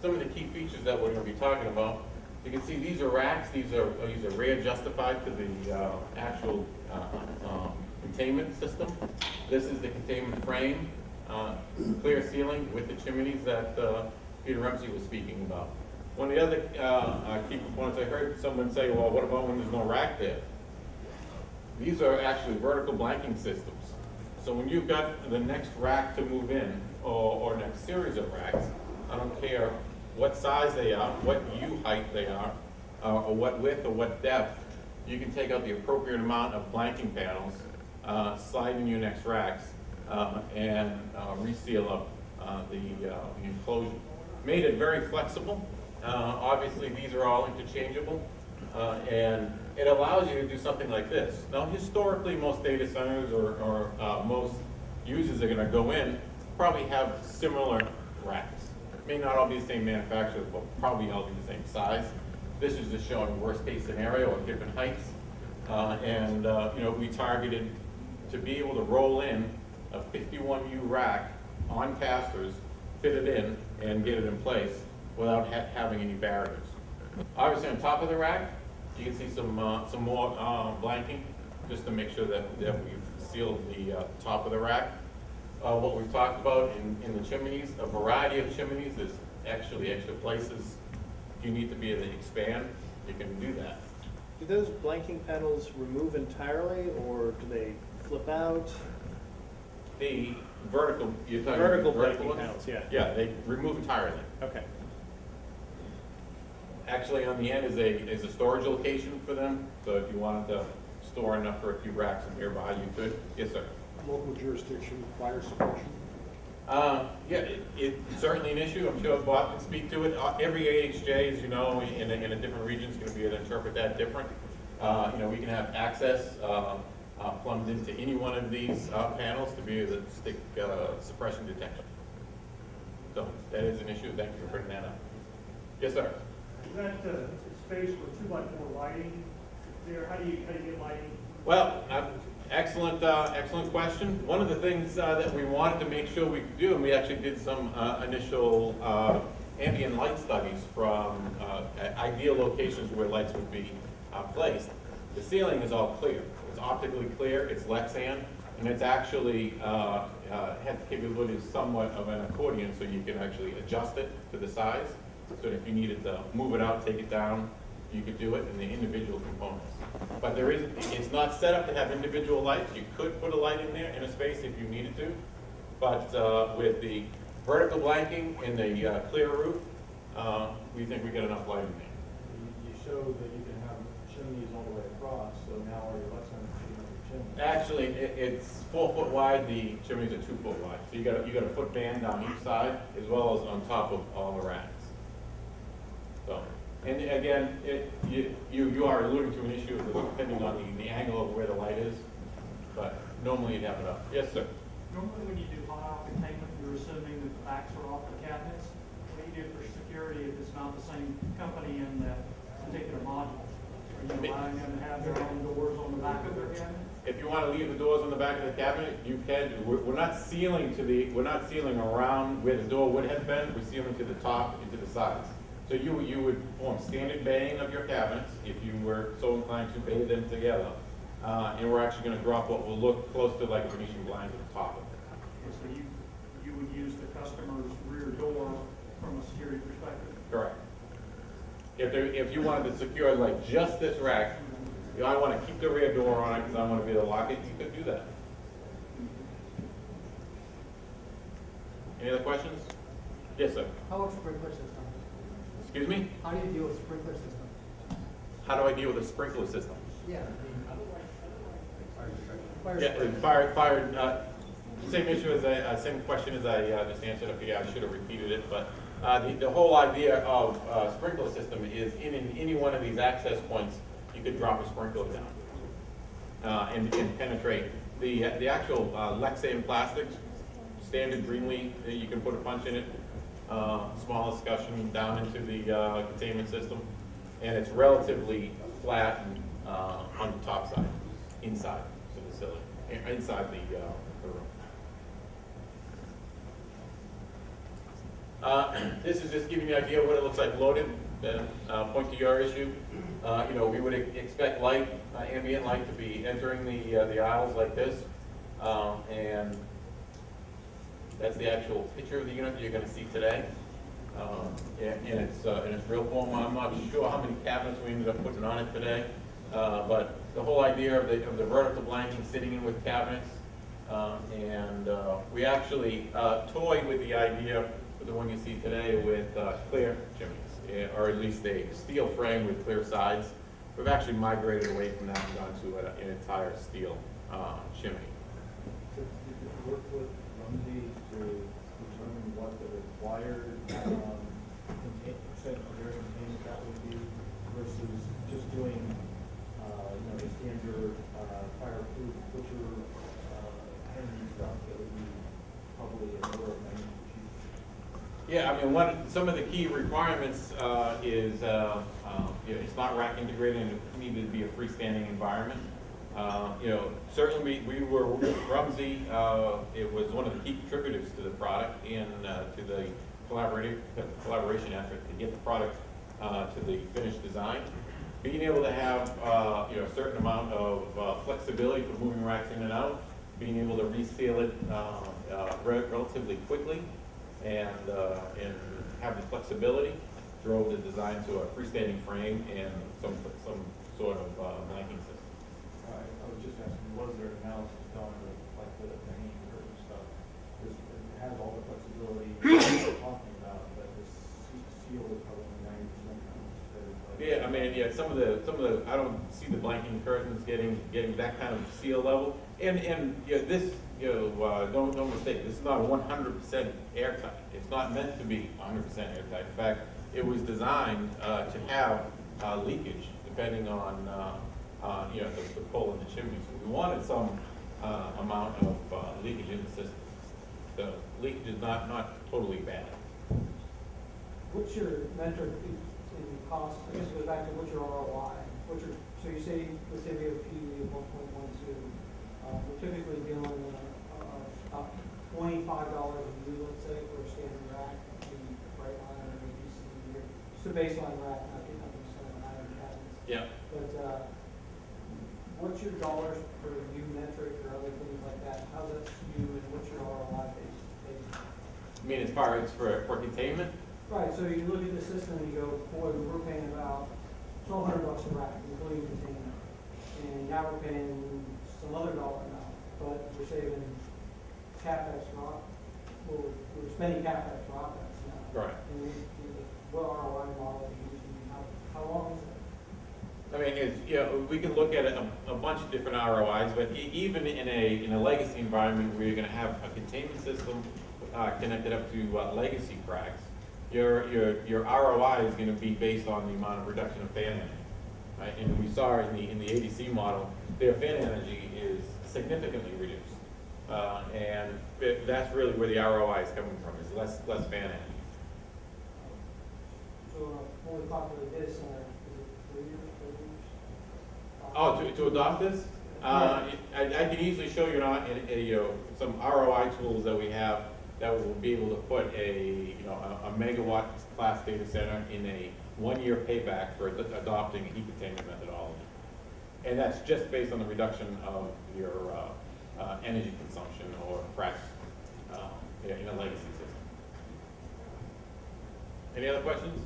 some of the key features that we're going to be talking about. You can see these are racks. These are rear justified to the actual containment system. This is the containment frame, clear ceiling with the chimneys that Peter Rumsey was speaking about. One of the other key components, I heard someone say, well, what about when there's no rack there? These are actually vertical blanking systems. So when you've got the next rack to move in, or next series of racks, I don't care what size they are, what U height they are, or what width or what depth, you can take out the appropriate amount of blanking panels, slide in your next racks, and reseal up the enclosure. Made it very flexible. Obviously, these are all interchangeable, and it allows you to do something like this. Now, historically, most data centers or most users are going to go in, probably have similar racks. May not all be the same manufacturer, but probably all be the same size. This is just showing worst case scenario or different heights, and you know, we targeted to be able to roll in a 51U rack on casters, fit it in, and get it in place without having any barriers. Obviously, on top of the rack, you can see some more blanking, just to make sure that we've sealed the top of the rack. What we've talked about in the chimneys, a variety of chimneys. There's actually extra places. If you need to be able to expand, you can do that. Do those blanking panels remove entirely, or do they flip out? The vertical, you're talking vertical vertical blanking panels, yeah. Yeah, they remove entirely. Okay. Actually, on the end is a storage location for them. So if you wanted to store enough for a few racks nearby, you could. Yes, sir. Local jurisdiction, fire suppression? Yeah, it's certainly an issue. I'm sure Bob can speak to it. Every AHJ, as you know, in a different region is going to be able to interpret that different. You know, we can have access plumbed into any one of these panels to be able to stick suppression detection. So that is an issue. Thank you for bringing that up. Yes, sir. Is that space for 2x4 lighting there? How do you get lighting? Well, excellent question. One of the things that we wanted to make sure we could do, and we actually did some initial ambient light studies from ideal locations where lights would be placed. The ceiling is all clear. It's optically clear. It's Lexan, and it's actually has the capability of somewhat of an accordion, so you can actually adjust it to the size. So if you needed to move it out, take it down, you could do it in the individual components. But it's not set up to have individual lights. You could put a light in there in a space if you needed to. But with the vertical blanking and the clear roof, we think we get enough light in there. You showed that you can have chimneys all the way across, so now are you less than chimneys? Actually, it's 4 foot wide. The chimneys are 2 foot wide. So you got a foot band down each side, as well as on top of all the racks. So, and again, you are alluding to an issue depending on the angle of where the light is, but normally you'd have it up. Yes, sir. Normally when you do hot containment, you're assuming that the backs are off the cabinets. What do you do for security if it's not the same company in that particular module? Are you allowing them to have their own doors on the back of their cabinet? If you want to leave the doors on the back of the cabinet, you can. We're not sealing we're not sealing around where the door would have been. We're sealing to the top and to the sides. So you would perform standard baying of your cabinets if you were so inclined to bay them together. And we're actually going to drop what will look close to like a Venetian blind at the top of it. So you would use the customer's rear door from a security perspective? Correct. If you wanted to secure like just this rack, you know, I want to keep the rear door on it because I want to be able to lock it, you could do that. Any other questions? Yes, sir. How about sprinkler system? Excuse me? How do you deal with sprinkler system? How do I deal with a sprinkler system? Yeah, Fire. Same issue as same question as I just answered up here. I should have repeated it, but the whole idea of sprinkler system is in any one of these access points, you could drop a sprinkler down and penetrate the actual Lexan plastics, standard Greenlee. You can put a punch in it. Small discussion down into the containment system, and it's relatively flat on the top side, inside the facility, inside the room. This is just giving you an idea of what it looks like loaded. Point to your issue. You know, we would expect light, ambient light, to be entering the aisles like this, and that's the actual picture of the unit that you're going to see today. In its real form. I'm not sure how many cabinets we ended up putting on it today, but the whole idea of the vertical blanking sitting in with cabinets, and we actually toyed with the idea for the one you see today with clear chimneys, or at least a steel frame with clear sides. We've actually migrated away from that and gone to an entire steel chimney. So did you work with Rumsey to determine what the required percent of their containment that would be versus just doing, you know, the standard fireproof butcher henry stuff that would be probably a lower amount cheap? Yeah, I mean, some of the key requirements is you know, it's not rack integrated and it needed to be a freestanding environment. You know, certainly we were with Rumsey. It was one of the key contributors to the product and to the collaboration effort to get the product to the finished design. Being able to have you know, a certain amount of flexibility for moving racks in and out, being able to reseal it relatively quickly, and have the flexibility drove the design to a freestanding frame and some sort of blanking system. I was just asking, was there analysis done with like the hanging curtain stuff? Because it has all the flexibility you're talking about, but the seal is probably 90% better. Yeah, I mean, yeah, some of the I don't see the blanking curtains getting that kind of seal level. And you know, this, you know, don't mistake, this is not 100% airtight. It's not meant to be 100% airtight. In fact, it was designed to have leakage depending on you know, the pull in the chimney. So we wanted some amount of leakage in the system. So leakage is not totally bad. What's your metric in cost? I guess it goes back to what's your ROI? So you say, let's say we have a PUE of 1.12. We're typically dealing with about $25 a view, let's say, for a standard rack, maybe Wright line or ABC. Just a baseline rack, not getting up to some of the higher cabinets. Yeah. But what's your dollars per view metric or other things like that? How's that skew and what's your ROI based? I mean, as far as for containment. Right, so you look at the system and you go, boy, we're paying about $1,200 a rack, including containment. And now we're paying some other dollar amount, but we're saving CapEx not, well, we're spending CapEx for OpEx now. Right. And what ROI model are you using? How long is it? I mean, it's, you know, we can look at a bunch of different ROIs, but even in a legacy environment where you're going to have a containment system connected up to legacy cracks, your ROI is going to be based on the amount of reduction of fan energy, right? And we saw in the ADC model, their fan energy is significantly reduced, and that's really where the ROI is coming from, is less fan energy. So when we talk about data center, is it 3 years, 4 years? Oh, to adopt this? I can easily show you, you know, some ROI tools that we have that will be able to put a megawatt class data center in a 1-year payback for adopting a heat containment methodology. And that's just based on the reduction of your energy consumption or cracks in a legacy system. Any other questions?